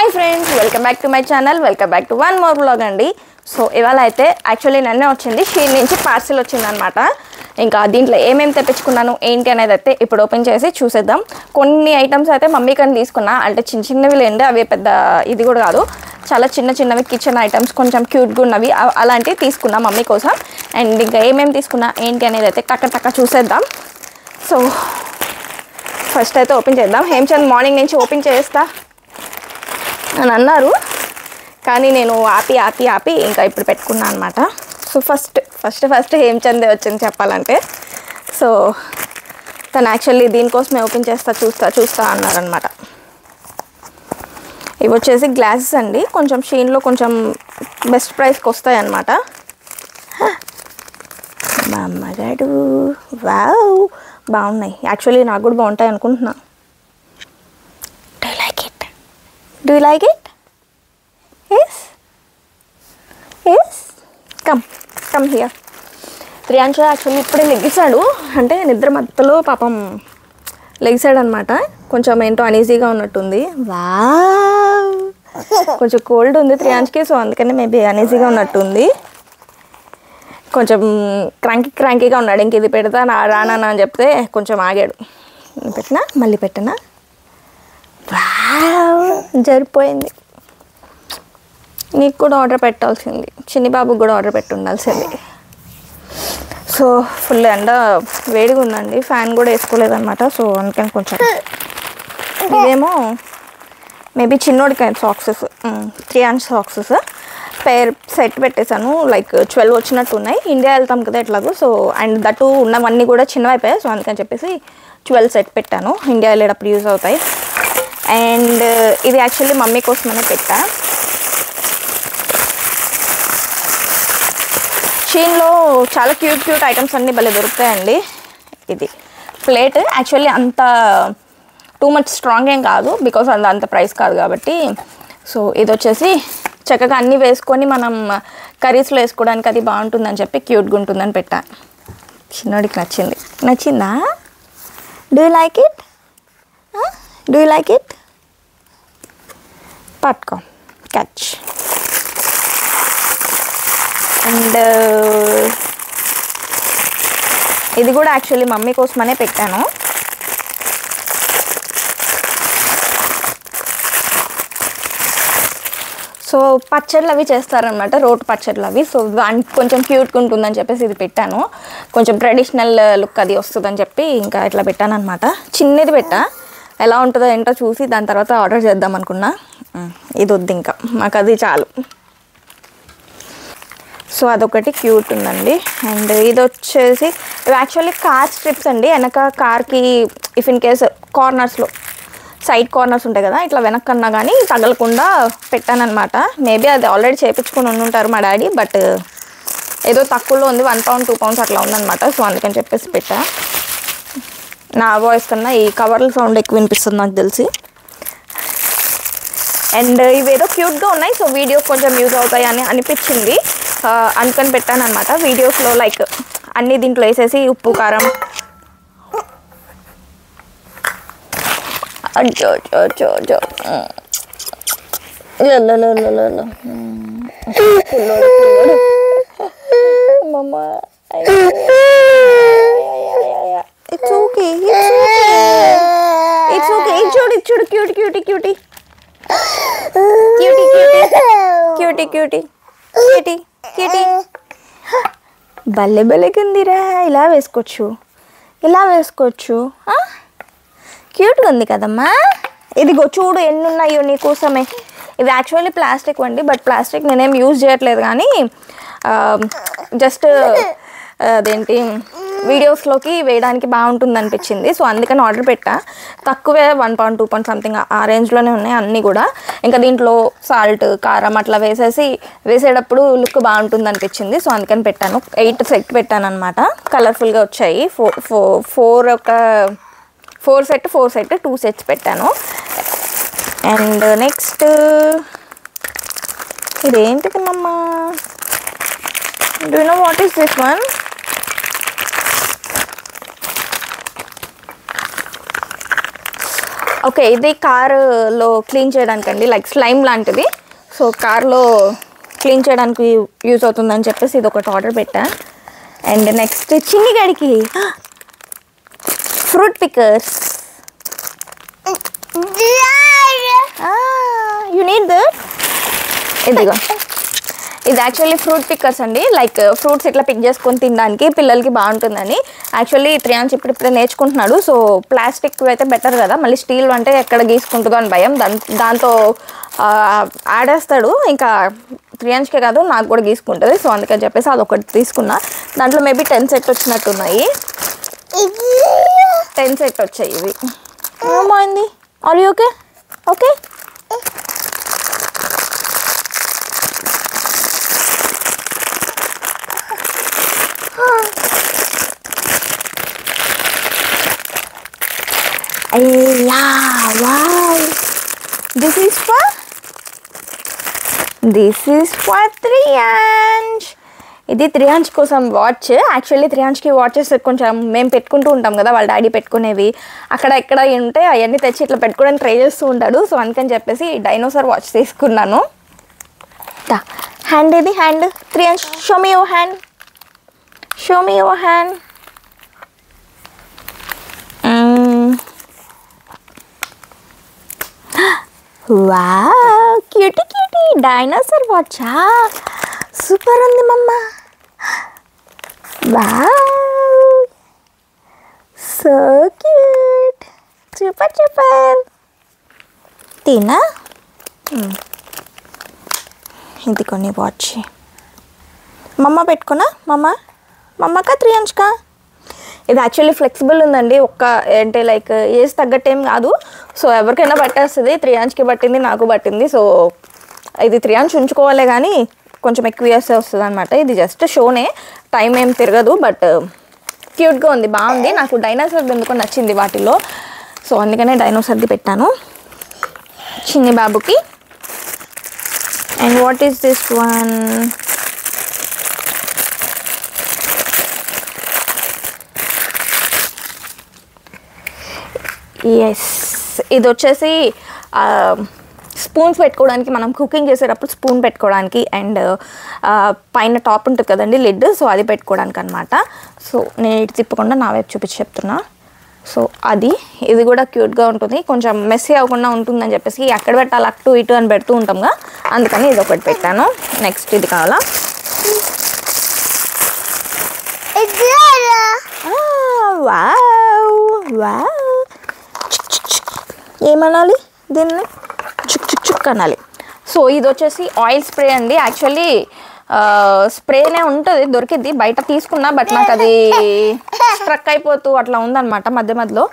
Hi friends, welcome back to my channel. Welcome back to one more vlog అండి. So ఇవాళ అయితే actually నిన్నే వచ్చింది, షీన్ నుంచి పార్సిల్ వచ్చిందనమాట. ఇంకా దీంట్లో ఏమేమి తెప్పించుకున్నాను ఏంటి అనేది అయితే ఇప్పుడు ఓపెన్ చేసి చూసేద్దాం. కొన్ని ఐటమ్స్ అయితే మమ్మీ కానీ తీసుకున్నా, అంటే చిన్న చిన్నవి లేండి, అవి పెద్ద ఇది కూడా కాదు, చాలా చిన్న చిన్నవి కిచెన్ ఐటమ్స్ కొంచెం క్యూట్గా ఉన్నవి అలాంటివి తీసుకున్నా మమ్మీ కోసం. అండ్ ఇంకా ఏమేమి తీసుకున్నా ఏంటి అనేది అయితే టక్క చూసేద్దాం. సో ఫస్ట్ అయితే ఓపెన్ చేద్దాం. హేమచంద్ మార్నింగ్ నుంచి ఓపెన్ చేస్తా అని అన్నారు, కానీ నేను ఆపి ఇంకా ఇప్పుడు పెట్టుకున్నాను అనమాట. సో ఫస్ట్ హేమచందే వచ్చింది చెప్పాలంటే. సో తను యాక్చువల్లీ దీనికోసమే ఓపెన్ చూస్తా అన్నారనమాట. ఇవి వచ్చేసి గ్లాసెస్ అండి, కొంచెం షీన్లో కొంచెం బెస్ట్ ప్రైస్కి వస్తాయి అన్నమాట. మా అమ్మగాడు వావ్ బాగున్నాయి, యాక్చువల్లీ నాకు కూడా బాగుంటాయి అనుకుంటున్నా. Do you like it? Yes? Come here. Priyansha actually ఇప్పుడే లెగిసాడు, అంటే నిద్ర మధ్యలో పాపం లెగిసాడు అనమాట. కొంచెం ఏంటో అనీజీగా ఉన్నట్టుంది. వావ్, కొంచెం కోల్డ్ ఉంది ప్రియాంశకి, సో అందుకని మేబీ అనీజీగా ఉన్నట్టుంది. కొంచెం క్రాంకీగా ఉన్నాడు. ఇంక ఇది పెడతా రానా అని చెప్తే కొంచెం ఆగాడు. మళ్ళీ పెట్టనా? జరిపోయింది. నీకు కూడా ఆర్డర్ పెట్టాల్సింది, చిన్ని బాబుకి కూడా ఆర్డర్ పెట్టి ఉండాల్సింది. సో ఫుల్ ఎండ వేడిగా ఉందండి, ఫ్యాన్ కూడా వేసుకోలేదన్నమాట. సో అందుకని కొంచెం ఇదేమో మేబీ చిన్నోడికి సాక్సెస్, 3 ounce సాక్సెస్ పేర్ సెట్ పెట్టేశాను. లైక్ 12 వచ్చినట్టు ఉన్నాయి. ఇండియా వెళ్తాం కదా ఎట్లాగో, సో అండ్ దట్టు ఉన్నవన్నీ కూడా చిన్నవి అయిపోయాయి. సో అందుకని చెప్పేసి 12 సెట్ పెట్టాను, ఇండియా వెళ్ళేటప్పుడు యూజ్ అవుతాయి. అండ్ ఇది యాక్చువల్లీ మమ్మీ కోసమనే పెట్టా. షీన్లో చాలా క్యూట్ ఐటమ్స్ అన్నీ భలే దొరుకుతాయండి. ఇది ప్లేట్ యాక్చువల్లీ అంత టూ మచ్ స్ట్రాంగ్ ఏం కాదు, బికాస్ అంత ప్రైస్ కాదు కాబట్టి. సో ఇది వచ్చేసి చక్కగా అన్నీ వేసుకొని మనం కర్రీస్లో వేసుకోవడానికి అది బాగుంటుందని చెప్పి క్యూట్గా ఉంటుందని పెట్టా. చిన్నోడికి నచ్చిందా? Do you like it? పట్టుకో, క్యాచ్. అండ్ ఇది కూడా యాక్చువల్లీ మమ్మీ కోసమనే పెట్టాను. సో పచ్చళ్ళు అవి చేస్తారనమాట, రోటి పచ్చళ్ళు అవి. సో దానికి కొంచెం క్యూట్గా ఉంటుందని చెప్పేసి ఇది పెట్టాను. కొంచెం ట్రెడిషనల్ లుక్ అది వస్తుందని చెప్పి ఇంకా ఇట్లా పెట్టాను అనమాట. చిన్నది పెట్టా, ఎలా ఉంటుందో ఏంటో చూసి దాని తర్వాత ఆర్డర్ చేద్దాం అనుకున్నా. ఇది వద్దు, ఇంకా మాకు అది చాలు. సో అదొకటి క్యూట్ ఉందండి. అండ్ ఇది వచ్చేసి ఇవి యాక్చువల్లీ కార్ స్ట్రిప్స్ అండి. వెనక కార్కి ఇఫ్ ఇన్ కేస్ కార్నర్స్లో సైడ్ కార్నర్స్ ఉంటాయి కదా, ఇట్లా వెనక్కన్నా కానీ తగలకుండా పెట్టానమాట. మేబీ అది ఆల్రెడీ చేయించుకొని ఉంటారు మా డాడీ, బట్ ఏదో తక్కువలో ఉంది, 1 pound 2 pounds అట్లా ఉందన్నమాట. సో అందుకని చెప్పేసి పెట్టా. నా వాయిస్ కన్నా ఈ కవర్ల సౌండ్ ఎక్కువ వినిపిస్తుంది నాకు తెలిసి. అండ్ ఇవేదో క్యూట్గా ఉన్నాయి, సో వీడియో కొంచెం యూజ్ అవుతాయి అని అనిపించింది, అనుకొని పెట్టాను అనమాట. వీడియోస్లో లైక్ అన్నీ దీంట్లో వేసేసి ఉప్పు కారం It's okay. చూడు క్యూటీ భలే కిందిరా. ఇలా వేసుకోవచ్చు. క్యూట్గా ఉంది కదమ్మా. ఇదిగో చూడు ఎన్ని ఉన్నాయో నీకోసమే. ఇది యాక్చువల్లీ ప్లాస్టిక్ అండి, బట్ ప్లాస్టిక్ నేనేం యూజ్ చేయట్లేదు, కానీ జస్ట్ అదేంటి వీడియోస్లోకి వేయడానికి బాగుంటుంది అనిపించింది. సో అందుకని ఆర్డర్ పెట్టా. తక్కువే 1 pound 2 pound సంథింగ్ ఆ రేంజ్లోనే ఉన్నాయి అన్నీ కూడా. ఇంకా దీంట్లో సాల్ట్ కారం అట్లా వేసేటప్పుడు లుక్ బాగుంటుంది అనిపించింది. సో అందుకని పెట్టాను. 8 సెట్ పెట్టాను అనమాట. కలర్ఫుల్గా వచ్చాయి. 4 సెట్ 2 sets పెట్టాను. అండ్ నెక్స్ట్ ఇదేంటిది మమ్మ? Do you know what is this one? Okay, ఇది కార్లో క్లీన్ చేయడానికండి, లైక్ స్లైమ్ లాంటిది. సో కార్లో క్లీన్ చేయడానికి యూజ్ అవుతుందని చెప్పేసి ఇది ఒకటి ఆర్డర్ పెట్టా. అండ్ నెక్స్ట్ చిన్ని గడికి fruit pickers. You need that. ఇదిగో, ఇది యాక్చువల్లీ ఫ్రూట్ పిక్కర్స్ అండి, లైక్ ఫ్రూట్స్ ఇట్లా పిక్ చేసుకొని తినడానికి పిల్లలకి బాగుంటుందని. యాక్చువల్లీ త్రియాంష్ ఇప్పుడిప్పుడే నేర్చుకుంటున్నాడు. సో ప్లాస్టిక్ అయితే బెటర్ కదా, మళ్ళీ స్టీల్ అంటే ఎక్కడ గీసుకుంటుందో అని భయం. దాంతో ఆడేస్తాడు. ఇంకా త్రియాంష్కే కాదు నాకు కూడా గీసుకుంటుంది. సో అందుకని చెప్పేసి అదొకటి తీసుకున్నా. దాంట్లో మేబీ 10 సెట్ వచ్చినట్టున్నాయి. 10 సెట్ వచ్చాయి ఇవి. ఏమైంది? Are you okay? Okay. Wow, this is for Triyansh. ఇది త్రియాంష్ కోసం వాచ్. యాక్చువల్లీ త్రియాంష్కి వాచెస్ కొంచెం మేము పెట్టుకుంటూ ఉంటాం కదా, వాళ్ళ డాడీ పెట్టుకునేవి అక్కడ ఎక్కడ ఉంటే అవన్నీ తెచ్చి ఇట్లా పెట్టుకోవడానికి ట్రై చేస్తూ ఉంటాడు. సో అందుకని చెప్పేసి డైనోసార్ వాచ్ తీసుకున్నాను. హ్యాండ్ ఇది, hand. Triyansh, show me your hand. Wow, cutie dinosaur వాచా, సూపర్ ఉంది మమ్మ. Wow, so cute, super. తినా ఇది కొన్ని వాచ్ మమ్మ పెట్టుకున్నా. మమ్మకా త్రియాంష్కా? ఇది యాక్చువల్లీ ఫ్లెక్సిబుల్ ఉందండి. అంటే లైక్ ఏజ్ తగ్గట్టేం కాదు. సో ఎవరికైనా పట్టేస్తుంది. త్రియాంష్కి పట్టింది, నాకు పట్టింది. సో ఇది త్రియాంష్ ఉంచుకోవాలే కానీ కొంచెం ఎక్కువ ఇయర్స్ వస్తుంది అనమాట. ఇది జస్ట్ షోనే, టైం ఏం తిరగదు. బట్ క్యూట్గా ఉంది, బాగుంది. నాకు డైనోసార్ ఎందుకో నచ్చింది వాటిలో. సో అందుకనే డైనోసార్ది పెట్టాను చిన్ని బాబుకి. And what is this one? Yes, ఇది వచ్చేసి స్పూన్స్ పెట్టుకోవడానికి, మనం కుకింగ్ చేసేటప్పుడు స్పూన్ పెట్టుకోవడానికి. అండ్ పైన టాప్ ఉంటుంది కదండి, లిడ్. సో అది పెట్టుకోవడానికి అనమాట. సో నేను ఇటు తిప్పకుండా నా వైపు చూపించి చెప్తున్నా. సో ఇది కూడా క్యూట్గా ఉంటుంది, కొంచెం మెస్సీ అవ్వకుండా ఉంటుందని చెప్పేసి ఎక్కడ పెట్టాలి అటు ఇటు అని పెడుతూ ఉంటాంగా, అందుకని ఇది ఒకటి పెట్టాను. నెక్స్ట్ ఇది కావాలా? వావ్, ఏమనాలి దీన్ని? చుక్ అనాలి. సో ఇది వచ్చేసి ఆయిల్ స్ప్రే అండి. యాక్చువల్లీ స్ప్రేనే ఉంటుంది, దొరికింది బయట తీసుకున్నా. బట్ నాకు అది స్ట్రక్ అయిపోతూ అట్లా ఉందన్నమాట మధ్యలో.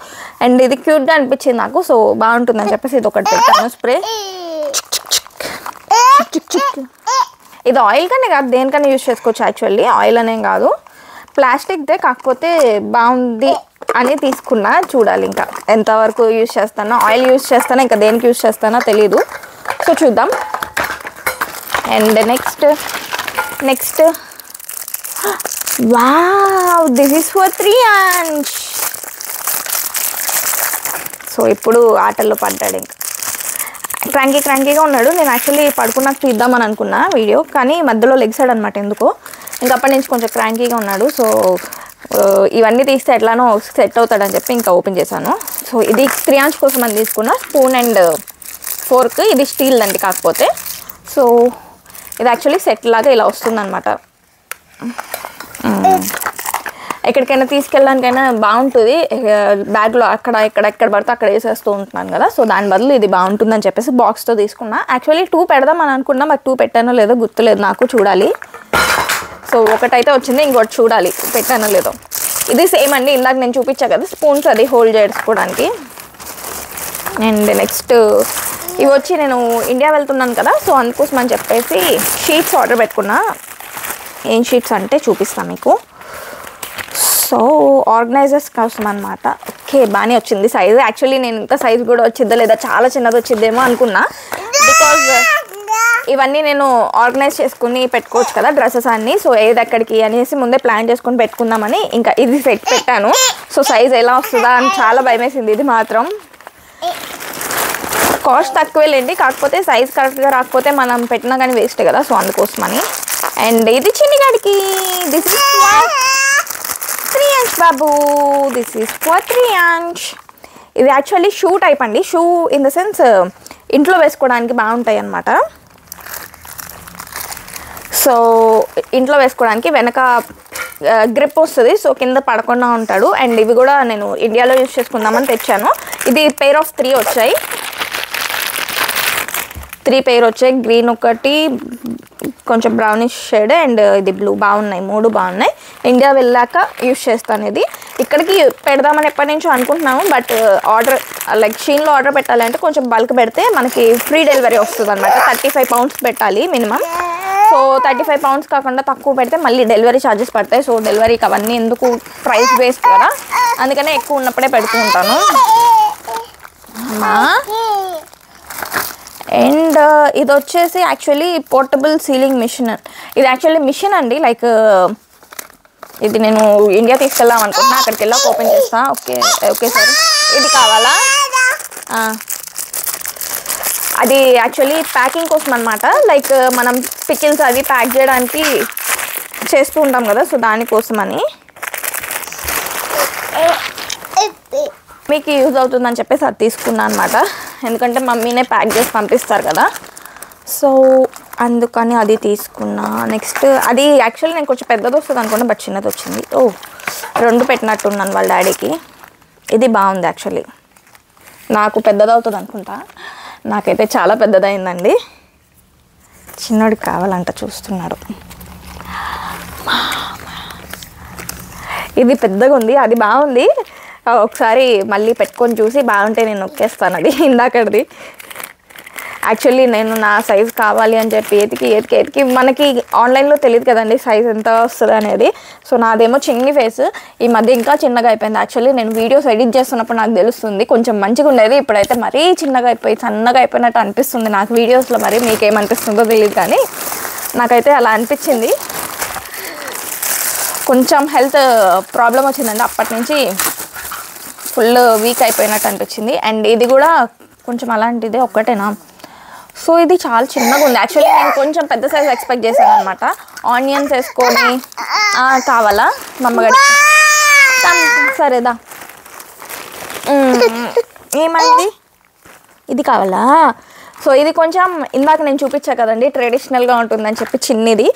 అండ్ ఇది క్యూట్గా అనిపించింది నాకు. సో బాగుంటుందని చెప్పేసి ఇది ఒకటి పెట్టాను స్ప్రే. ఇది ఆయిల్ కనే కాదు, దేనికన్నా యూజ్ చేసుకోవచ్చు. యాక్చువల్లీ ఆయిల్ అనేం కాదు, ప్లాస్టిక్దే. కాకపోతే బాగుంది అని తీసుకున్నా. చూడాలి ఇంకా ఎంతవరకు యూజ్ చేస్తానో. ఆయిల్ యూజ్ చేస్తానో ఇంకా దేనికి యూజ్ చేస్తానో తెలీదు. సో చూద్దాం. And next wow, this is for Triyansh. So ఇప్పుడు ఆటల్లో పడ్డాడు. ఇంకా క్రాంకీగా ఉన్నాడు. నేను యాక్చువల్లీ పడుకున్నాక తీద్దామని అనుకున్నా వీడియో, కానీ మధ్యలో లెగ్సాడు అనమాట ఎందుకో. ఇంకా అప్పటి నుంచి కొంచెం క్రాంకీగా ఉన్నాడు. సో ఇవన్నీ తీస్తే ఎట్లానో సెట్ అవుతాడని చెప్పి ఇంకా ఓపెన్ చేశాను. సో ఇది త్రియాంష్ కోసం అని తీసుకున్న స్పూన్ అండ్ ఫోర్క్. ఇది స్టీల్ అండి కాకపోతే. సో ఇది యాక్చువల్లీ సెట్ లాగా ఇలా వస్తుందన్నమాట. ఎక్కడికైనా తీసుకెళ్ళడానికైనా బాగుంటుంది. బ్యాగ్లో ఎక్కడ పడితే అక్కడ వేసేస్తూ ఉంటున్నాను కదా. సో దాని బదులు ఇది బాగుంటుందని చెప్పేసి బాక్స్తో తీసుకున్నా. యాక్చువల్లీ 2 పెడదామని అనుకున్నా, మరి 2 పెట్టానో లేదో గుర్తులేదు నాకు, చూడాలి. సో ఒకటైతే వచ్చింది, ఇంకోటి చూడాలి పెట్టానో లేదో. ఇది సేమ్ అండి, ఇందాక నేను చూపించా కదా స్పూన్స్, అది హోల్డ్ చేసుకోవడానికి. అండ్ నెక్స్ట్ ఇవి వచ్చి నేను ఇండియా వెళ్తున్నాను కదా, సో అందుకోసం అని చెప్పేసి షీట్స్ ఆర్డర్ పెట్టుకున్నా. ఏం షీట్స్ అంటే చూపిస్తాను మీకు. సో ఆర్గనైజర్స్ కోసం అనమాట. ఓకే, బాగానే వచ్చింది సైజు. యాక్చువల్లీ నేను ఇంత సైజు కూడా వచ్చిద్దా లేదా, చాలా చిన్నది వచ్చిద్దేమో అనుకున్నా. బికాజ్ ఇవన్నీ నేను ఆర్గనైజ్ చేసుకుని పెట్టుకోవచ్చు కదా డ్రెస్సెస్ అన్నీ. సో ఏది ఎక్కడికి అనేసి ముందే ప్లాన్ చేసుకుని పెట్టుకుందామని ఇంకా ఇది సెట్ పెట్టాను. సో సైజ్ ఎలా వస్తుందా అని చాలా భయం వేసింది ఇది మాత్రం. కాస్ట్ తక్కువేలేండి, కాకపోతే సైజ్ కరెక్ట్గా రాకపోతే మనం పెట్టినా కానీ వేస్ట్ కదా, సో అందుకోసమని. అండ్ ఇది చిన్నగాడికి, దిస్ ఇస్ 3 inch బాబు, దిస్ ఇస్ ఫర్ 3 inch. ఇది యాక్చువల్లీ షూ టైప్ అండి, షూ ఇన్ ద సెన్స్ ఇంట్లో వేసుకోవడానికి బాగుంటాయి అన్నమాట. సో ఇంట్లో వేసుకోవడానికి వెనక గ్రిప్ వస్తుంది, సో కింద పడకుండా ఉంటాడు. అండ్ ఇవి కూడా నేను ఇండియాలో యూజ్ చేసుకుందామని తెచ్చాను. ఇది పెయిర్ ఆఫ్ 3 వచ్చాయి, 3 పెయిర్ వచ్చాయి. గ్రీన్ ఒకటి, కొంచెం బ్రౌనిష్ షేడ్, అండ్ ఇది బ్లూ. బాగున్నాయి, 3 బాగున్నాయి. ఇండియా వెళ్ళాక యూజ్ చేస్తాను. ఇది ఇక్కడికి పెడదామని ఎప్పటి నుంచో అనుకుంటున్నాము, బట్ ఆర్డర్ లైక్ షీన్లో ఆర్డర్ పెట్టాలంటే కొంచెం బల్క్ పెడితే మనకి ఫ్రీ డెలివరీ వస్తుంది అనమాట. 35 pounds పెట్టాలి మినిమం. సో 35 pounds కాకుండా తక్కువ పెడితే మళ్ళీ డెలివరీ ఛార్జెస్ పడతాయి. సో డెలివరీకి అవన్నీ ఎందుకు, ప్రైస్ వేస్ట్ కదా, అందుకనే ఎక్కువ ఉన్నప్పుడే పెడుతూ ఉంటాను. అండ్ ఇది వచ్చేసి యాక్చువల్లీ పోర్టబుల్ సీలింగ్ మిషన్. ఇది యాక్చువల్లీ మిషన్ అండి, లైక్ ఇది నేను ఇండియా తీసుకెళ్దాం అనుకుంటున్నా, అక్కడికి వెళ్ళాక ఓపెన్ చేస్తా. ఓకే సార్, ఇది కావాలా? అది యాక్చువల్లీ ప్యాకింగ్ కోసం అనమాట, లైక్ మనం పికిల్స్ అవి ప్యాక్ చేయడానికి చేస్తూ ఉంటాం కదా, సో దానికోసమని. మీకు యూజ్ అవుతుందని చెప్పేసి అది తీసుకున్నాను అనమాట, ఎందుకంటే మమ్మీనే ప్యాక్ చేసి పంపిస్తారు కదా, సో అందుకని అది తీసుకున్నా. నెక్స్ట్ అది యాక్చువల్లీ నేను కొంచెం పెద్దది వస్తుంది అనుకున్నా, బట్ చిన్నది వచ్చింది. 2 పెట్టినట్టున్నాను వాళ్ళ డాడీకి. ఇది బాగుంది యాక్చువల్లీ, నాకు పెద్దది అవుతుంది అనుకుంటా, నాకైతే చాలా పెద్దదైందండి. చిన్నోడికి కావాలంట, చూస్తున్నాడు. ఇది పెద్దగా ఉంది, అది బాగుంది. ఒకసారి మళ్ళీ పెట్టుకొని చూసి బాగుంటే నేను నొక్కేస్తాను. అది ఇందాకది యాక్చువల్లీ నేను నా సైజ్ కావాలి అని చెప్పి ఎతికి మనకి ఆన్లైన్లో తెలియదు కదండి సైజ్ ఎంత వస్తుంది అనేది. సో నాదేమో చిన్ని ఫేస్, ఈ మధ్య ఇంకా చిన్నగా అయిపోయింది. యాక్చువల్లీ నేను వీడియోస్ ఎడిట్ చేస్తున్నప్పుడు నాకు తెలుస్తుంది, కొంచెం మంచిగా ఉండేది, ఇప్పుడైతే మరీ చిన్నగా అయిపోయి సన్నగా అయిపోయినట్టు అనిపిస్తుంది నాకు వీడియోస్లో. మరి మీకేమనిపిస్తుందో తెలియదు, కానీ నాకైతే అలా అనిపించింది. కొంచెం హెల్త్ ప్రాబ్లం వచ్చిందండి, అప్పటి నుంచి ఫుల్ వీక్ అయిపోయినట్టు అనిపించింది. అండ్ ఇది కూడా కొంచెం అలాంటిదే, ఒక్కటేనా. సో ఇది చాలా చిన్నగా ఉంది. యాక్చువల్లీ నేను కొంచెం పెద్ద సైజ్ ఎక్స్పెక్ట్ చేశాను అనమాట. ఆనియన్స్ వేసుకొని కావాలా మమ్మగడి? సరేదా, ఏమైంది? ఇది కావాలా? సో ఇది కొంచెం ఇందాక నేను చూపించా కదండి, ట్రెడిషనల్గా ఉంటుందని చెప్పి చిన్నది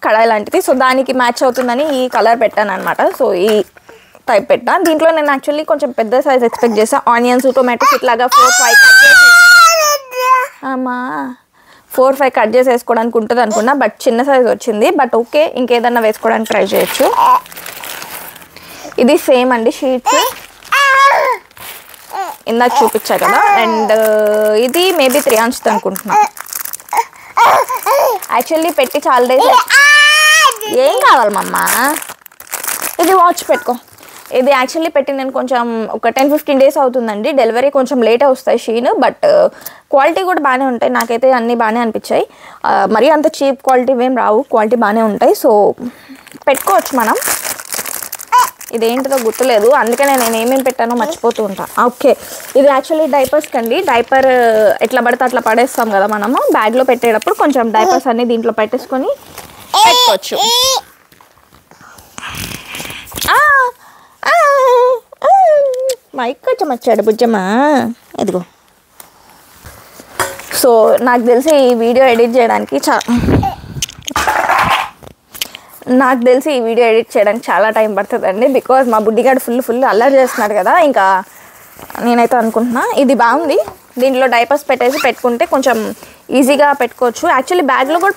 కడాయి లాంటిది. సో దానికి మ్యాచ్ అవుతుందని ఈ కలర్ పెట్టాను అనమాట. సో ఈ టైప్ పెట్టా. దీంట్లో నేను యాక్చువల్లీ కొంచెం పెద్ద సైజ్ ఎక్స్పెక్ట్ చేసాను. ఆనియన్స్, టొమాటోస్ ఇట్లాగా 4-5 కట్ చేసి 4-5 కట్ చేసి వేసుకోవడానికి ఉంటుంది అనుకున్నా, బట్ చిన్న సైజ్ వచ్చింది. బట్ ఓకే, ఇంకేదన్నా వేసుకోవడానికి ట్రై చేయొచ్చు. ఇది సేమ్ అండి, షీట్స్ ఇందాక చూపించా కదా. అండ్ ఇది మేబీ 3 inch అనుకుంటున్నా. యాక్చువల్లీ పెట్టి చాలా డేస్. ఏం కావాలి మమ్మ? ఇది వాచ్ పెట్టుకో. ఇది యాక్చువల్లీ పెట్టి నేను కొంచెం ఒక 10-15 days అవుతుందండి. డెలివరీ కొంచెం లేటే వస్తాయి షీన్, బట్ క్వాలిటీ కూడా బాగానే ఉంటాయి. నాకైతే అన్నీ బాగానే అనిపించాయి. మరీ అంత చీప్ క్వాలిటీ ఏం రావు, క్వాలిటీ బాగానే ఉంటాయి. సో పెట్టుకోవచ్చు మనం. ఇదేంటిదో గుర్తులేదు, అందుకనే నేను ఏమేమి పెట్టానో మర్చిపోతూ ఉంటాను. ఓకే, ఇది యాక్చువల్లీ డైపర్స్ కండి. డైపర్ ఎట్లా పడితే అట్లా పడేస్తాం కదా మనము, బ్యాగ్లో పెట్టేటప్పుడు కొంచెం డైపర్స్ అన్నీ దీంట్లో పెట్టేసుకొని పెట్టుకోవచ్చు. మైక్ కొంచెం వచ్చాడు బుజ్జమ్మా, ఇదిగో. సో నాకు తెలిసి ఈ వీడియో ఎడిట్ చేయడానికి చాలా టైం పడుతుందండి. బికాజ్ మా బుడ్డిగాడు ఫుల్ అల్లరి చేస్తున్నాడు కదా. ఇంకా నేనైతే అనుకుంటున్నా ఇది బాగుంది. దీంట్లో డైపర్స్ పెట్టేసి పెట్టుకుంటే కొంచెం ఈజీగా పెట్టుకోవచ్చు. యాక్చువల్లీ బ్యాగ్లో కూడా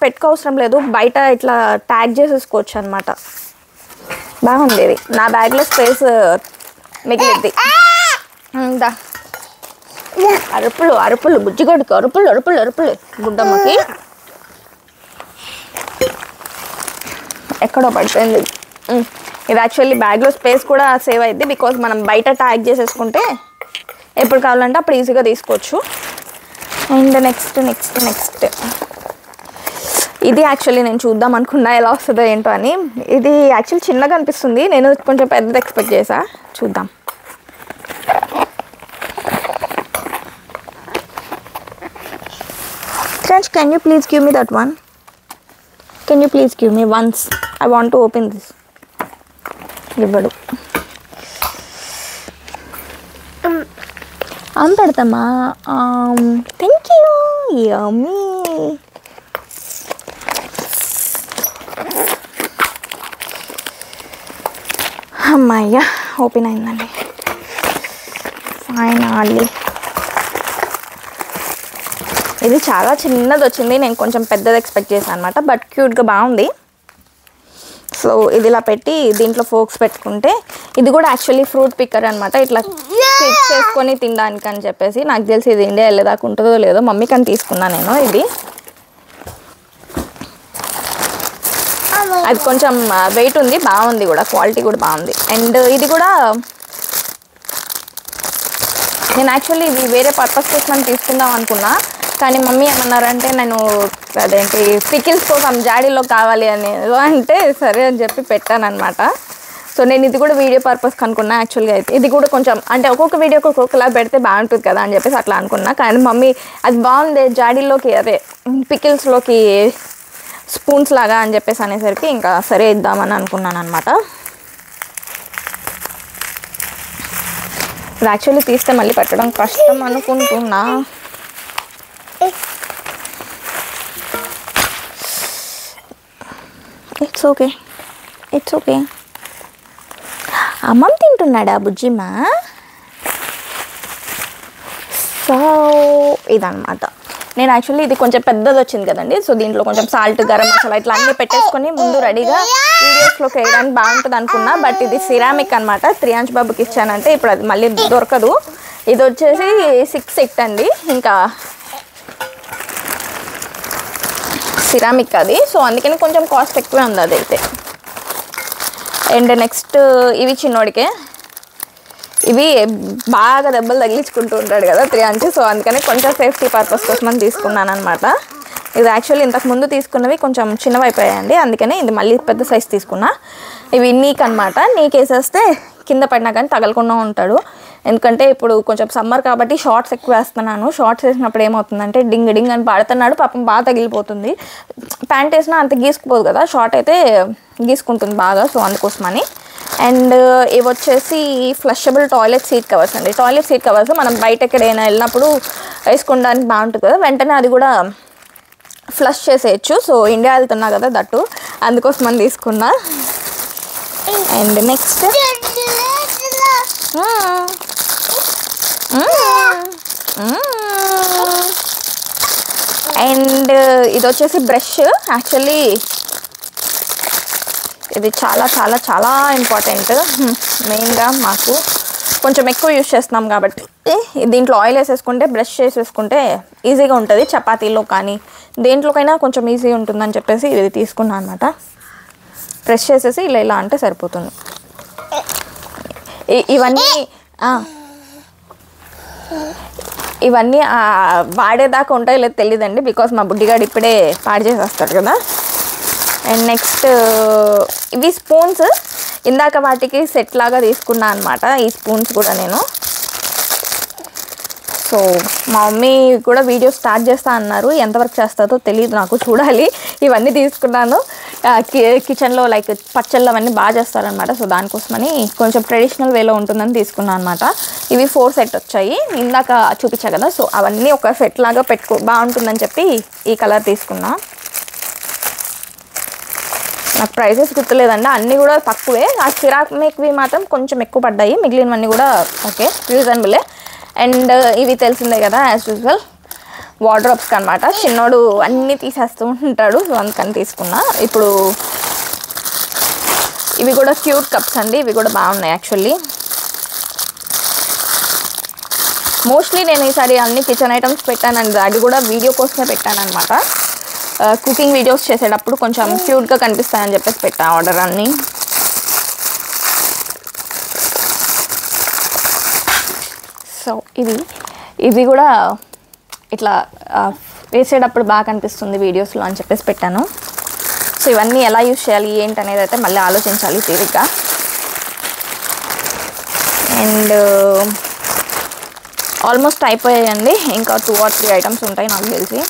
పెట్టుకోవసరం లేదు, బయట ఇట్లా ట్యాగ్ చేసేసుకోవచ్చు అనమాట. బాగుంది ఇది. నా బ్యాగ్లో స్పేస్ మిగిలిద్ది. అరుపులు బుజ్జిగడికి అరుపులు గుడ్డమ్మకి ఎక్కడో పడిపోయింది. ఇది యాక్చువల్లీ బ్యాగ్లో స్పేస్ కూడా సేవ్ అయింది, బికాజ్ మనం బయట ట్యాగ్ చేసేసుకుంటే ఎప్పుడు కావాలంటే అప్పుడు ఈజీగా తీసుకోవచ్చు. అండ్ నెక్స్ట్ ఇది యాక్చువల్లీ నేను చూద్దాం అనుకున్నా ఎలా వస్తుందో ఏంటో అని. ఇది యాక్చువల్లీ చిన్నగా అనిపిస్తుంది, నేను కొంచెం పెద్దది ఎక్స్పెక్ట్ చేసా. చూద్దాం. Crunch, can you please give me that one? Can you please give me once? I want to open this. ఇవ్వడు. పెడతామా? Thank you. యమ్మీ. అమ్మాయ్యా ఓపెన్ అయిందండి ఫైనల్లీ. ఇది చాలా చిన్నది వచ్చింది, నేను కొంచెం పెద్దది ఎక్స్పెక్ట్ చేశాను అనమాట. బట్ క్యూట్గా బాగుంది. సో ఇది ఇలా పెట్టి దీంట్లో ఫోక్స్ పెట్టుకుంటే, ఇది కూడా యాక్చువల్లీ ఫ్రూట్ పిక్కర్ అనమాట. ఇట్లా స్టిచ్ చేసుకొని తినడానికి అని చెప్పేసి, నాకు తెలిసి ఇది ఇండియా వెళ్ళేదాకా ఉంటుందో లేదో, మమ్మీ కానీ తీసుకున్నాను నేను. ఇది అది కొంచెం వెయిట్ ఉంది, బాగుంది కూడా, క్వాలిటీ కూడా బాగుంది. అండ్ ఇది కూడా నేను యాక్చువల్లీ ఇది వేరే పర్పస్ కోసం తీసుకుందాం అనుకున్నా, కానీ మమ్మీ ఏమన్నారంటే నేను అదేంటి పికిల్స్ కోసం జాడీలో కావాలి అని అంటే సరే అని చెప్పి పెట్టాను అనమాట. సో నేను ఇది కూడా వీడియో పర్పస్ అనుకున్నా యాక్చువల్గా. అయితే ఇది కూడా కొంచెం అంటే ఒక్కొక్క వీడియోకి ఒక్కొక్కలా పెడితే బాగుంటుంది కదా అని చెప్పేసి అట్లా అనుకున్నా. కానీ మమ్మీ అది బాగుంది జాడీలోకి, అదే పికిల్స్లోకి స్పూన్స్ లాగా అని చెప్పేసి అనేసరికి ఇంకా సరే ఇద్దామని అనుకున్నాను అనమాట. ఇది యాక్చువల్లీ తీస్తే మళ్ళీ పెట్టడం కష్టం అనుకుంటున్నా. It's okay, it's okay. అమ్మమ్మ తింటున్నాడా బుజ్జిమా? సో ఇదన్నమాట. నేను యాక్చువల్లీ ఇది కొంచెం పెద్దది వచ్చింది కదండి, సో దీంట్లో కొంచెం సాల్ట్, గరం మసాలా ఇట్లా అన్నీ పెట్టేసుకొని ముందు రెడీగా వీడియోస్లోకి వేయడానికి బాగుంటుంది అనుకున్నా. బట్ ఇది సిరామిక్ అనమాట. 3 అంచ్ బాబుకి ఇచ్చానంటే ఇప్పుడు అది మళ్ళీ దొరకదు. ఇది వచ్చేసి 6 సెట్ అండి, ఇంకా సిరామిక్ అది. సో అందుకని కొంచెం కాస్ట్ ఎక్కువే ఉంది అదైతే. అండ్ నెక్స్ట్ ఇవి చిన్నోడికే, ఇవి బాగా దెబ్బలు తగిలించుకుంటూ ఉంటాడు కదా 3 అంచ్. సో అందుకని కొంచెం సేఫ్టీ పర్పస్ కోసం తీసుకున్నాను అనమాట. ఇది యాక్చువల్లీ ఇంతకుముందు తీసుకున్నవి కొంచెం చిన్నవైపోయాయండి, అందుకని ఇది మళ్ళీ పెద్ద సైజ్ తీసుకున్నా. ఇవి నీక్ అనమాట. నీక్ వేసేస్తే కింద పడినా కానీ తగలకుండా ఉంటాడు. ఎందుకంటే ఇప్పుడు కొంచెం సమ్మర్ కాబట్టి షార్ట్స్ ఎక్కువ వేస్తున్నాను. షార్ట్స్ వేసినప్పుడు ఏమవుతుందంటే డింగ్ డింగ్ అని పడుతున్నాడు, పాపం బాగా తగిలిపోతుంది. ప్యాంట్ వేసినా అంత గీసుకుపోదు కదా, షార్ట్ అయితే గీసుకుంటుంది బాగా. సో అందుకోసమని. అండ్ ఇవి వచ్చేసి ఫ్లషబుల్ టాయిలెట్ సీట్ కవర్స్ అండి. టాయిలెట్ సీట్ కవర్స్ మనం బయట ఎక్కడైనా వెళ్ళినప్పుడు వేసుకోవడానికి బాగుంటుంది కదా, వెంటనే అది కూడా ఫ్లష్ చేసేయచ్చు. సో ఇండియా వెళ్తున్నా కదా దట్టు, అందుకోసమని తీసుకున్నా. అండ్ నెక్స్ట్ అండ్ ఇది వచ్చేసి బ్రష్. యాక్చువల్లీ ఇది చాలా చాలా చాలా ఇంపార్టెంట్. మెయిన్గా మాకు కొంచెం ఎక్కువ యూజ్ చేస్తున్నాం కాబట్టి దీంట్లో ఆయిల్ వేసేసుకుంటే, బ్రష్ చేసేసుకుంటే ఈజీగా ఉంటుంది. చపాతీలో కానీ దేంట్లోకైనా కొంచెం ఈజీ ఉంటుందని చెప్పేసి ఇది తీసుకున్నాను అనమాట. బ్రష్ చేసేసి ఇలా ఇలా అంటే సరిపోతుంది. ఇవన్నీ వాడేదాకా ఉంటాయో లేదు తెలియదండి, బికాస్ మా బుడ్డిగాడు ఇప్పుడే పాడు చేసేస్తాడు కదా. అండ్ నెక్స్ట్ ఇవి స్పూన్స్. ఇందాక వాటికి సెట్ లాగా తీసుకున్నా అనమాట ఈ స్పూన్స్ కూడా నేను. సో మా మమ్మీ కూడా వీడియో స్టార్ట్ చేస్తా అన్నారు, ఎంతవరకు చేస్తుందో తెలియదు నాకు, చూడాలి. ఇవన్నీ తీసుకున్నాను. కిచెన్లో లైక్ పచ్చళ్ళు అవన్నీ బాగా చేస్తారనమాట. సో దానికోసమని కొంచెం ట్రెడిషనల్ వేలో ఉంటుందని తీసుకున్నాను అనమాట. ఇవి 4 సెట్ వచ్చాయి, ఇందాక చూపించా కదా. సో అవన్నీ ఒక సెట్ లాగా బాగుంటుందని చెప్పి ఈ కలర్ తీసుకున్నా. నాకు ప్రైసెస్ గుర్తులేదండి, అన్నీ కూడా తక్కువే. ఆ సిరామిక్వి మాత్రం కొంచెం ఎక్కువ పడ్డాయి, మిగిలినవన్నీ కూడా ఓకే రీజనబులే. అండ్ ఇవి తెలిసిందే కదా యాజ్ యూజువల్ వార్డ్రోబ్స్కి అనమాట. చిన్నోడు అన్నీ తీసేస్తూ ఉంటాడు, సో అందుకని తీసుకున్నా. ఇప్పుడు ఇవి కూడా క్యూట్ కప్స్ అండి, ఇవి కూడా బాగున్నాయి యాక్చువల్లీ. మోస్ట్లీ నేను ఈసారి అన్ని కిచెన్ ఐటమ్స్ పెట్టానండి, అది కూడా వీడియో కోసమే పెట్టాను అనమాట. కుకింగ్ వీడియోస్ చేసేటప్పుడు కొంచెం క్యూట్గా కనిపిస్తాయని చెప్పేసి పెట్టా ఆర్డర్ అన్నీ. సో ఇవి కూడా ఇట్లా వేసేటప్పుడు బాగా కనిపిస్తుంది వీడియోస్లో అని చెప్పేసి పెట్టాను. సో ఇవన్నీ ఎలా యూజ్ చేయాలి ఏంటి అనేది అయితే మళ్ళీ ఆలోచించాలి తీరిగ్గా. అండ్ ఆల్మోస్ట్ అయిపోయాయండి, ఇంకా 2 or 3 ఐటమ్స్ ఉంటాయి నాకు తెలిసి.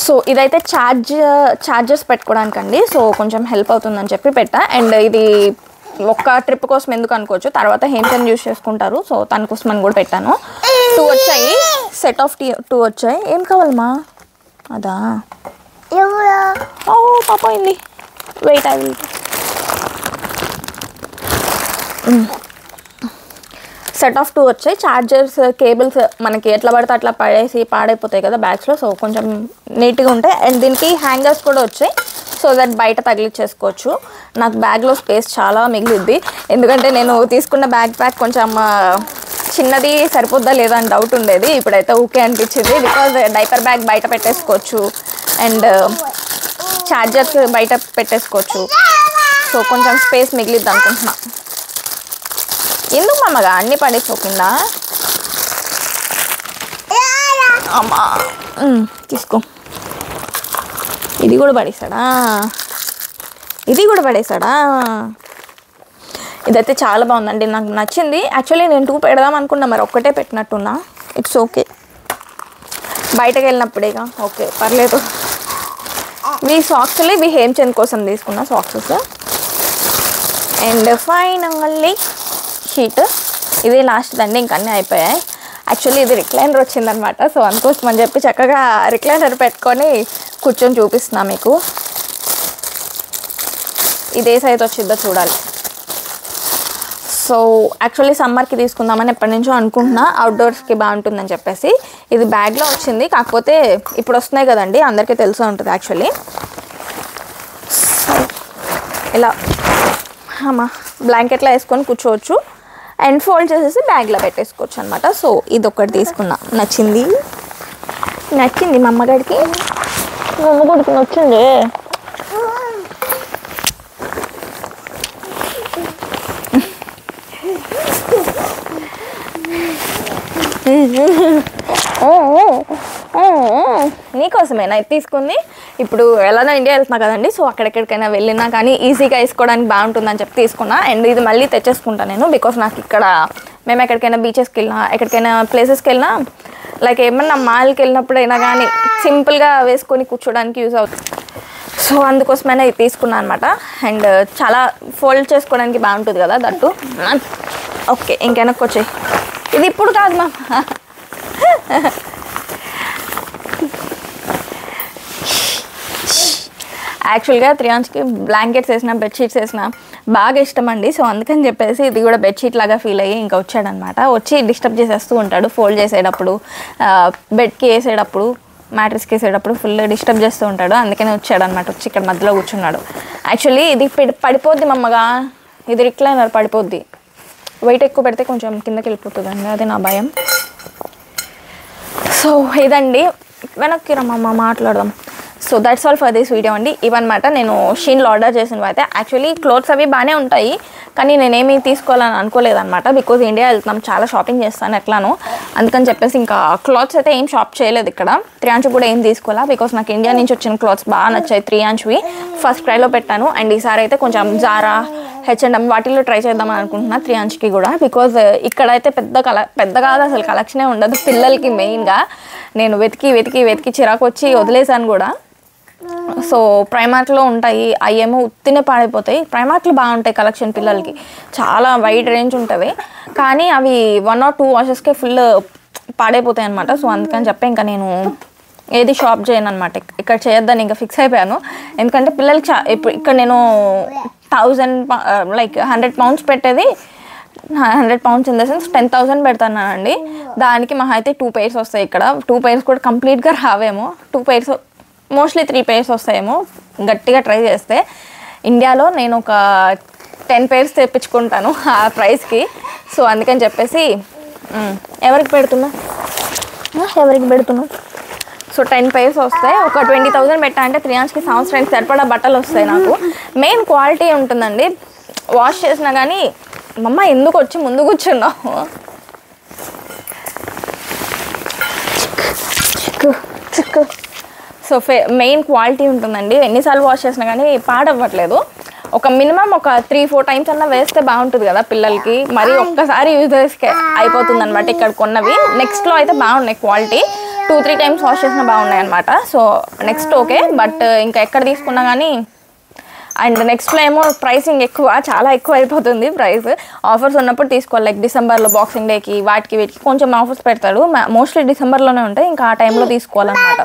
సో ఇదైతే ఛార్జెస్ పెట్టుకోవడానికండి. సో కొంచెం హెల్ప్ అవుతుందని చెప్పి పెట్టా. అండ్ ఇది ఒక్క ట్రిప్ కోసం ఎందుకు అనుకోవచ్చు, తర్వాత హేమ్చంద్ యూస్ చేసుకుంటారు. సో తన కోసం అని కూడా పెట్టాను. 2 వచ్చాయి, సెట్ ఆఫ్ 2 వచ్చాయి. ఏం కావాలమ్మా? అదా ఓ పాప అయింది. Wait I will. Set of 2 వచ్చాయి. ఛార్జర్స్, కేబుల్స్ మనకి ఎట్లా పడితే అట్లా పడేసి పాడైపోతాయి కదా బ్యాగ్స్లో. సో కొంచెం నీట్గా ఉంటాయి. అండ్ దీనికి హ్యాంగర్స్ కూడా వచ్చాయి, సో దట్ బయట తగిలిచ్చేసుకోవచ్చు. నాకు బ్యాగ్లో స్పేస్ చాలా మిగిలిద్ది, ఎందుకంటే నేను తీసుకున్న బ్యాక్ కొంచెం చిన్నది, సరిపోద్దా లేదా అని డౌట్ ఉండేది. ఇప్పుడైతే ఓకే అనిపించింది, బికాజ్ డైపర్ బ్యాగ్ బయట పెట్టేసుకోవచ్చు అండ్ ఛార్జర్స్ బయట పెట్టేసుకోవచ్చు. సో కొంచెం స్పేస్ మిగిలిద్ది అనుకుంటున్నా. ఎందుకు మమ్మగా అన్నీ పడేసుకోకుండా? అమ్మా తీసుకో. ఇది కూడా పడేసాడా? ఇదైతే చాలా బాగుందండి, నాకు నచ్చింది. యాక్చువల్లీ నేను 2 పెడదాం అనుకున్నా, మరి ఒక్కటే పెట్టినట్టున్నా. ఇట్స్ ఓకే, బయటకు వెళ్ళినప్పుడేగా. ఓకే పర్లేదు. ఈ సాక్స్లు ఇవి హేమ్చంద్ కోసం తీసుకున్న సాక్సెస్. And finally sheet. ఇదే లాస్ట్ దండి, ఇంక అన్నీ అయిపోయాయి. యాక్చువల్లీ ఇది రిక్లైనర్ వచ్చిందనమాట. సో అందుకోసం అని చెప్పి చక్కగా రిక్లైనర్ పెట్టుకొని కూర్చొని చూపిస్తున్నా మీకు. ఇదే సైజ్ వచ్చిందో చూడాలి. సో యాక్చువల్లీ సమ్మర్కి తీసుకుందామని ఎప్పటి నుంచో అనుకుంటున్నా, అవుట్డోర్స్కి బాగుంటుందని చెప్పేసి. ఇది బ్యాగ్లో వచ్చింది, కాకపోతే ఇప్పుడు వస్తున్నాయి కదండి, అందరికీ తెలిసే ఉంటుంది యాక్చువల్లీ. ఇలా అమ్మా బ్లాంకెట్లో వేసుకొని కూర్చోవచ్చు అండ్ ఫోల్డ్ చేసేసి బ్యాగ్లో పెట్టేసుకోవచ్చు అనమాట. సో ఇది ఒకటి తీసుకున్నా, నచ్చింది మా అమ్మగారికి. మా అమ్మగారికి నచ్చింది. నీకోసమేనా ఇది తీసుకుంది? ఇప్పుడు ఎలానో ఇండియా వెళ్తున్నా కదండి, సో అక్కడెక్కడికైనా వెళ్ళినా కానీ ఈజీగా వేసుకోవడానికి బాగుంటుందని చెప్పి తీసుకున్నా. అండ్ ఇది మళ్ళీ తెచ్చేసుకుంటాను నేను, బికాస్ నాకు ఇక్కడ మేము ఎక్కడికైనా బీచెస్కి వెళ్ళినా, ఎక్కడికైనా ప్లేసెస్కి వెళ్ళినా, లైక్ ఏమన్నా మాల్కి వెళ్ళినప్పుడైనా కానీ సింపుల్గా వేసుకొని కూర్చోడానికి యూజ్ అవుతుంది. సో అందుకోసమైనా ఇది తీసుకున్నాను అనమాట. అండ్ చాలా ఫోల్డ్ చేసుకోవడానికి బాగుంటుంది కదా దట్టు. ఓకే ఇంకెనక్కి వచ్చాయి. ఇది ఇప్పుడు కాదు మా యాక్చువల్గా త్రియాంష్కి బ్లాంకెట్స్ వేసిన, బెడ్షీట్స్ వేసిన బాగా ఇష్టం అండి. సో అందుకని చెప్పేసి ఇది కూడా బెడ్షీట్ లాగా ఫీల్ అయ్యి ఇంకా వచ్చాడనమాట. వచ్చి డిస్టర్బ్ చేసేస్తూ ఉంటాడు, ఫోల్డ్ చేసేటప్పుడు, బెడ్కి వేసేటప్పుడు, మ్యాట్రెస్కి వేసేటప్పుడు ఫుల్ డిస్టర్బ్ చేస్తూ ఉంటాడు. అందుకనే వచ్చాడనమాట. వచ్చి ఇక్కడ మధ్యలో కూర్చున్నాడు. యాక్చువల్లీ ఇది పడిపోద్ది మమ్మగా, ఇది రిక్లైనర్ పడిపోద్ది. వెయిట్ ఎక్కువ పెడితే కొంచెం కిందకి వెళ్ళిపోతుందండి, అది నా భయం. సో ఇదండి, వెనక్కి రమ్మమ్మ మాట్లాడదాం. So that's all for this video అండి. ఇవన్నమాట నేను షీన్లో ఆర్డర్ చేసినవి. అయితే యాక్చువల్లీ క్లోత్స్ అవి బాగానే ఉంటాయి, కానీ నేనేమీ తీసుకోవాలని అనుకోలేదన్నమాట. బికాజ్ ఇండియా వెళ్తున్నాం, చాలా షాపింగ్ చేస్తాను ఎట్లానో, అందుకని చెప్పేసి ఇంకా క్లాత్స్ అయితే ఏం షాప్ చేయలేదు ఇక్కడ. త్రియాంష్ కూడా ఏం తీసుకోవాలా, బికాజ్ నాకు ఇండియా నుంచి వచ్చిన క్లాత్స్ బాగా నచ్చాయి. త్రియాంష్వి ఫస్ట్ క్రైలో పెట్టాను. అండ్ ఈసారి అయితే కొంచెం జారా, H&M వాటిల్లో ట్రై చేద్దామని అనుకుంటున్నా త్రియాంష్కి కూడా. బికాజ్ ఇక్కడైతే పెద్ద కాదు అసలు, కలెక్షనే ఉండదు పిల్లలకి మెయిన్గా. నేను వెతికి చిరాకు వచ్చి వదిలేసాను కూడా. సో ప్రైమార్క్లో ఉంటాయి, అవి ఏమో ఉత్తినే పాడైపోతాయి. ప్రైమార్క్లో బాగుంటాయి కలెక్షన్, పిల్లలకి చాలా వైడ్ రేంజ్ ఉంటుంది, కానీ అవి 1 or 2 వాషెస్కే ఫుల్ పాడైపోతాయి అనమాట. సో అందుకని చెప్పి ఇంకా నేను ఏది షాప్ చేయను అనమాట, ఇక్కడ చేయొద్దని ఇంకా ఫిక్స్ అయిపోయాను. ఎందుకంటే పిల్లలకి ఇప్పుడు ఇక్కడ నేను 1000 లైక్ 100 pounds పెట్టేది, 100 pounds ఇన్ ద సెన్స్ 10,000 పెడతానండి. దానికి మహా అయితే 2 pairs వస్తాయి. ఇక్కడ 2 pairs కూడా కంప్లీట్గా రావేమో, 2 pairs మోస్ట్లీ 3 pairs వస్తాయేమో గట్టిగా ట్రై చేస్తే. ఇండియాలో నేను ఒక 10 pairs తెప్పించుకుంటాను ఆ ప్రైస్కి. సో అందుకని చెప్పేసి ఎవరికి పెడుతున్నా సో 10 pairs వస్తాయి. ఒక 20,000 పెట్టా అంటే త్రియాంష్కి సంవత్సరానికి సరిపడా బట్టలు వస్తాయి నాకు. మెయిన్ క్వాలిటీ ఉంటుందండి, వాష్ చేసినా కానీ. మమ్మ ఎందుకు వచ్చి ముందు కూర్చున్నావు? సో మెయిన్ క్వాలిటీ ఉంటుందండి, ఎన్నిసార్లు వాష్ చేసినా కానీ పాడవ్వట్లేదు. ఒక మినిమం ఒక 3-4 times అన్నా వేస్తే బాగుంటుంది కదా పిల్లలకి. మరి ఒక్కసారి యూజ్ చేస్తే అయిపోతుంది అనమాట ఇక్కడ కొన్నవి. నెక్స్ట్లో అయితే బాగున్నాయి క్వాలిటీ. 2-3 టైమ్స్ వాష్ చేసినా బాగున్నాయి అనమాట. సో నెక్స్ట్ ఓకే, బట్ ఇంకా ఎక్కడ తీసుకున్నా కానీ అండ్ నెక్స్ట్లో ఏమో ప్రైసింగ్ ఎక్కువ, చాలా ఎక్కువ అయిపోతుంది ప్రైస్. ఆఫర్స్ ఉన్నప్పుడు తీసుకోవాలి, లైక్ డిసెంబర్లో బాక్సింగ్ డేకి వాటికి వీటికి కొంచెం ఆఫర్స్ పెడతాడు, మోస్ట్లీ డిసెంబర్లోనే ఉంటాయి, ఇంకా ఆ టైంలో తీసుకోవాలన్నమాట.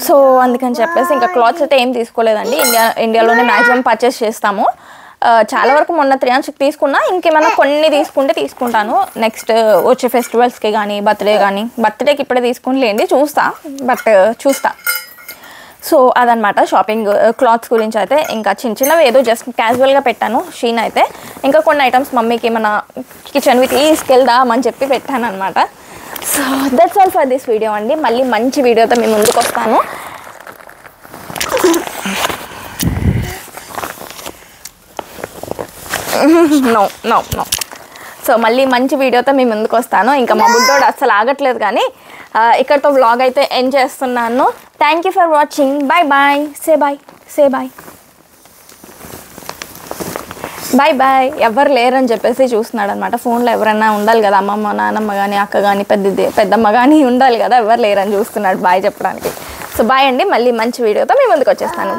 సో అందుకని చెప్పేసి ఇంకా క్లాత్స్ అయితే ఏం తీసుకోలేదండి, ఇండియాలోనే మ్యాక్సిమం పర్చేస్ చేస్తాము. చాలా వరకు మొన్న 3 తీసుకున్నా, ఇంకేమైనా కొన్ని తీసుకుంటే తీసుకుంటాను నెక్స్ట్ వచ్చే ఫెస్టివల్స్కి కానీ బర్త్డే కానీ. బర్త్డేకి ఇప్పుడే తీసుకుంటలేండి, చూస్తా. సో అదనమాట షాపింగ్ క్లాత్స్ గురించి అయితే. ఇంకా చిన్నవి ఏదో జస్ట్ క్యాజువల్గా పెట్టాను షీన్ అయితే. ఇంకా కొన్ని ఐటమ్స్ మమ్మీకి ఏమైనా కిచెన్వి తీసుకెళ్దామని చెప్పి పెట్టాను అనమాట. So that's all for this video అండి. మళ్ళీ మంచి వీడియోతో మేము ముందుకు వస్తాను. నో సో మళ్ళీ మంచి వీడియోతో మీ ముందుకు వస్తాను. ఇంకా మా బుడ్డోడు అస్సలు ఆగట్లేదు, కానీ ఇక్కడితో వ్లాగ్ అయితే ఎండ్ చేస్తున్నాను. Thank you for watching. Bye. Say bye. ఎవరు లేరని చెప్పేసి చూస్తున్నాడు అనమాట. ఫోన్లో ఎవరైనా ఉండాలి కదా, అమ్మమ్మ నాన్నమ్మ కానీ అక్క కానీ పెద్దమ్మ కానీ ఉండాలి కదా, ఎవరు లేరని చూస్తున్నాడు బాయ్ చెప్పడానికి. సో బాయ్ అండి, మళ్ళీ మంచి వీడియోతో మీ ముందుకు వచ్చేస్తాను.